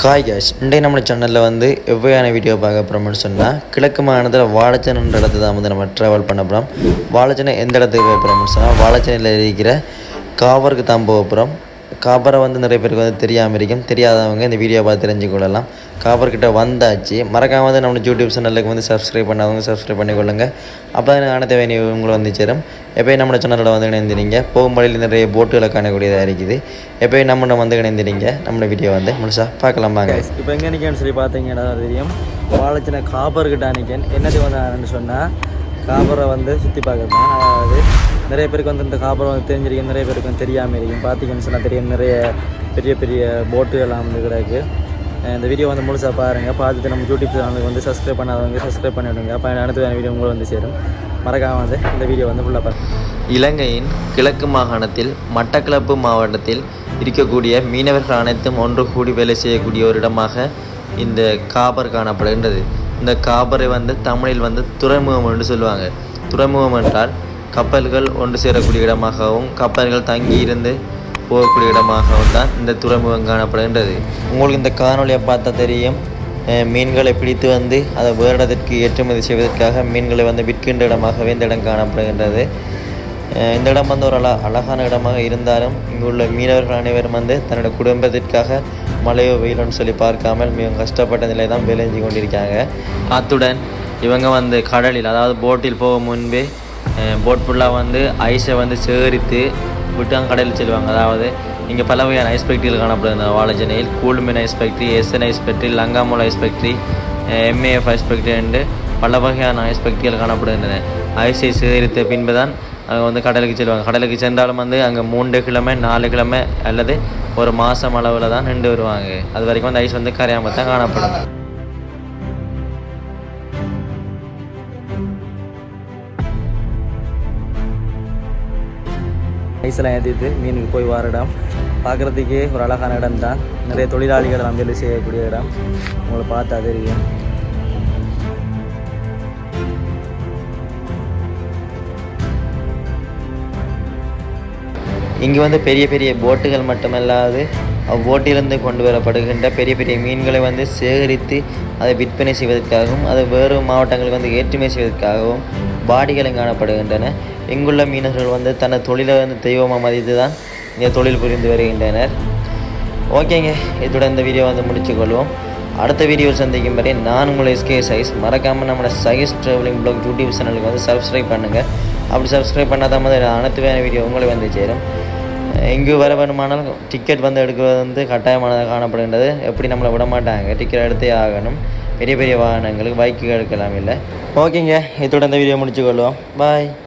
Hi cash, இன்றைக்கு நம்ம சேனலில் வந்து எவ்வையான வீடியோ பார்க்க போகிறோம்னு சொன்னால் கிழக்கு மாநிலத்தில் வாழைச்சேனைன்ற இடத்துல தான் வந்து நம்ம ட்ராவல் பண்ண போகிறோம். வாழைச்சேனை எந்த இடத்துக்கு போக போகிறோம்னு சொன்னால் வாழைச்சேனையில் இருக்கிற காபருக்கு தான் போக போகிறோம். காபரை வந்து நிறைய பேருக்கு வந்து தெரியாமல் இருக்கும். தெரியாதவங்க இந்த வீடியோ பார்த்து தெரிஞ்சுக்கொள்ளலாம். காபர்கிட்ட வந்தாச்சு. மறக்காம வந்து நம்ம யூடியூப் சேனலுக்கு வந்து சப்ஸ்கிரைப் பண்ணாதவங்க சப்ஸ்கிரைப் பண்ணிக்கொள்ளுங்க. அப்போ தான் அனைத்து வேணிய உங்களை வந்து சேரும். எப்போயும் நம்ம சேனலோட வந்து இணைந்திருங்க. போகும் வழியில் நிறைய போட்டுகளை காணக்கூடியதாக இருக்குது. எப்போயும் நம்ம வந்து இணைந்திருங்க. நம்ம வீடியோ வந்து முழுசாக பார்க்கலாம் வாங்க. இப்போ எங்கே நிற்கன்னு சொல்லி பார்த்தீங்கன்னா தெரியும். வாழைச்சேனை காபர்கிட்ட நிற்கேன். என்னது வந்து சொன்னால் காபரை வந்து சுற்றி பார்க்க தான். அதாவது நிறைய பேருக்கு வந்து இந்த காபரை வந்து தெரிஞ்சிருக்கும், நிறைய பேருக்கு வந்து தெரியாமல் இருக்கும். பார்த்தீங்கன்னு சொன்னால் தெரியும், நிறைய பெரிய பெரிய போட்டுகள்லாம் வந்து கிடக்கு. இந்த வீடியோ வந்து முழுசாக பாருங்கள். பார்த்துட்டு நம்ம யூடியூப் சேனலுக்கு வந்து சப்ஸ்கிரைப் பண்ணாதவங்க சப்ஸ்கிரைப் பண்ணிவிடுங்க. அப்போ அடுத்த வீடியோ உங்களை வந்து சேரும். மறக்காமல் வந்து இந்த வீடியோ வந்து ஃபுல்லாக பாருங்கள். இலங்கையின் கிழக்கு மாகாணத்தில் மட்டக்களப்பு மாவட்டத்தில் இருக்கக்கூடிய மீனவர்கள் அனைத்தும் ஒன்று கூடி வேலை செய்யக்கூடிய ஒரு இடமாக இந்த காபர் காணப்படுகின்றது. இந்த காபரை வந்து தமிழில் வந்து துறைமுகம் என்று சொல்லுவாங்க. துறைமுகம் என்றால் கப்பல்கள் ஒன்று சேரக்கூடிய இடமாகவும் கப்பல்கள் தங்கி இருந்து போகக்கூடிய இடமாகவும் தான் இந்த துறைமுகம் காணப்படுகின்றது. உங்களுக்கு இந்த காணொலியை பார்த்தா தெரியும், மீன்களை பிடித்து வந்து அதை வேறு இடத்திற்கு ஏற்றுமதி செய்வதற்காக மீன்களை வந்து விற்கின்ற இடமாகவே இந்த இடம் காணப்படுகின்றது. இந்த இடம் வந்து ஒரு அழகான இடமாக இருந்தாலும் இங்கு உள்ள மீனவர்கள் அனைவரும் வந்து தன்னோட குடும்பத்திற்காக மழையோ வெயிலோன்னு சொல்லி பார்க்காமல் மிகவும் கஷ்டப்பட்ட நிலை தான் வேலை செஞ்சு கொண்டிருக்காங்க. அத்துடன் இவங்க வந்து கடலில், அதாவது போட்டில் போக முன்பே போட் ஃபுல்லாக வந்து ஐஸை வந்து சேகரித்து விட்டாங்க கடலில் செல்வாங்க. அதாவது இங்கே பல வகையான ஐஸ் ஃபேக்ட்ரிகள் காணப்படுகின்றன. வாழைச்சேனையில் கூழ்மீன் ice factory, SN ice factory, Lankamool ice factory, MAF ice factory என்று பல வகையான ஐஸ் ஃபேக்ட்ரிகள் காணப்படுகின்றன. ஐஸை சேகரித்த பின்பு தான் அவங்க வந்து கடலுக்கு செல்வாங்க. கடலுக்கு சென்றாலும் வந்து அங்கே 3 கிழமை 4 கிழமை அல்லது ஒரு மாதம் அளவில் தான் நின்று வருவாங்க. அது வரைக்கும் வந்து ஐஸ் வந்து கரையாமல் தான் காணப்படும். ஐஸெல்லாம் ஏற்றிட்டு மீனுக்கு போய் வர இடம் பார்க்குறதுக்கே ஒரு அழகான இடம் தான். நிறைய தொழிலாளிகள் நம்ம வேலை செய்யக்கூடிய இடம். உங்களை பார்த்தா தெரியும். இங்கே வந்து பெரிய பெரிய போட்டுகள் மட்டுமல்லாது போட்டிலிருந்து கொண்டு வரப்படுகின்ற பெரிய பெரிய மீன்களை வந்து சேகரித்து அதை விற்பனை செய்வதற்காகவும் அதை வேறு மாவட்டங்களுக்கு வந்து ஏற்றுமதி செய்வதற்காகவும் பாடிகளும் காணப்படுகின்றன. இங்குள்ள மீனவர்கள் வந்து தன்னை தொழிலை வந்து தெய்வமாக மதித்து தான் இங்கே தொழில் புரிந்து வருகின்றனர். ஓகேங்க, இதுடன் இந்த வீடியோ வந்து முடிச்சுக்கொள்வோம். அடுத்த வீடியோ சந்திக்கும் வரை நான் உங்களை எஸ்கே சைஸ். மறக்காமல் நம்மளோட சைஸ் ட்ராவலிங் ப்ளாக் யூடியூப் சேனலுக்கு வந்து சப்ஸ்கிரைப் பண்ணுங்கள். அப்படி சப்ஸ்கிரைப் பண்ணாத மாதிரி அனைத்து வேறு வீடியோ உங்களை வந்து சேரும். எங்கே வர வேணுமானாலும் டிக்கெட் வந்து எடுக்கிறது வந்து கட்டாயமானதாக காணப்படுகின்றது. எப்படி நம்மளை விட மாட்டாங்க, டிக்கெட் எடுத்தே ஆகணும். பெரிய பெரிய வாகனங்களுக்கு பைக்கு எடுக்கலாம் இல்லை. ஓகேங்க, இதோட இந்த வீடியோ முடிச்சுக்கொள்வோம். பாய்.